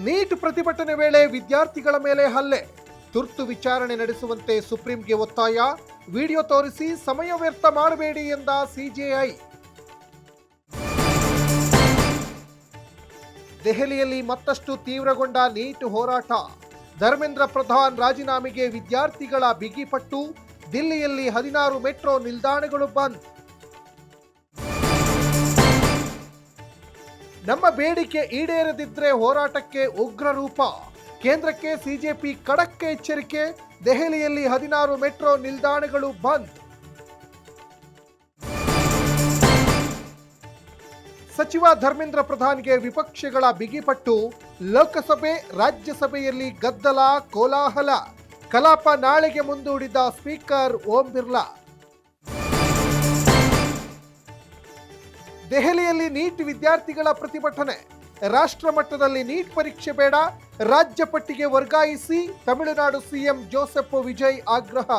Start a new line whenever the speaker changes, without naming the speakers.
Neat ಪ್ರತಿಭಟನೆ ವೇಳೆ ವಿದ್ಯಾರ್ಥಿಗಳ ಮೇಲೆ ಹಲ್ಲೆ, ತುರ್ತು ವಿಚಾರಣೆ ನಡೆಸುವಂತೆ ಸುಪ್ರೀಂಗೆ ಒತ್ತಾಯ, ವಿಡಿಯೋ ತೋರಿಸಿ ಸಮಯ ವ್ಯರ್ಥ ಮಾಡಬೇಡಿ ಎಂದ ಸಿಜೆಐ. ದೆಹಲಿಯಲ್ಲಿ ಮತ್ತಷ್ಟು ತೀವ್ರಗೊಂಡ ನೀಟ್ ಹೋರಾಟ, ಧರ್ಮೇಂದ್ರ ಪ್ರಧಾನ್ ರಾಜೀನಾಮೆಗೆ ವಿದ್ಯಾರ್ಥಿಗಳ ಬಿಗಿಪಟ್ಟು, ದಿಲ್ಲಿಯಲ್ಲಿ 16 ಮೆಟ್ರೋ ನಿಲ್ದಾಣಗಳು ಬಂದ್. ನಮ್ಮ ಬೇಡಿಕೆ ಈಡೇರದಿದ್ರೆ ಹೋರಾಟಕ್ಕೆ ಉಗ್ರ ರೂಪ, ಕೇಂದ್ರಕ್ಕೆ ಸಿಜೆಪಿ ಖಡಕ್ ಎಚ್ಚರಿಕೆ, ದೆಹಲಿಯಲ್ಲಿ 16 ಮೆಟ್ರೋ ನಿಲ್ದಾಣಗಳು ಬಂದ್. ಸಚಿವ ಧರ್ಮೇಂದ್ರ ಪ್ರಧಾನ್ಗೆ ವಿಪಕ್ಷಗಳ ಬಿಗಿಪಟ್ಟು, ಲೋಕಸಭೆ ರಾಜ್ಯಸಭೆಯಲ್ಲಿ ಗದ್ದಲ ಕೋಲಾಹಲ, ಕಲಾಪ ನಾಳೆಗೆ ಮುಂದೂಡಿದ ಸ್ಪೀಕರ್ ಓಂ ಬಿರ್ಲಾ. ದೆಹಲಿಯಲ್ಲಿ ನೀಟ್ ವಿದ್ಯಾರ್ಥಿಗಳ ಪ್ರತಿಭಟನೆ, ರಾಷ್ಟ್ರ ಮಟ್ಟದಲ್ಲಿ ನೀಟ್ ಪರೀಕ್ಷೆ ಬೇಡ, ರಾಜ್ಯ ಪಟ್ಟಿಗೆ ವರ್ಗಾಯಿಸಿ ತಮಿಳುನಾಡು ಸಿಎಂ ಜೋಸೆಫ್ ವಿಜಯ್ ಆಗ್ರಹ.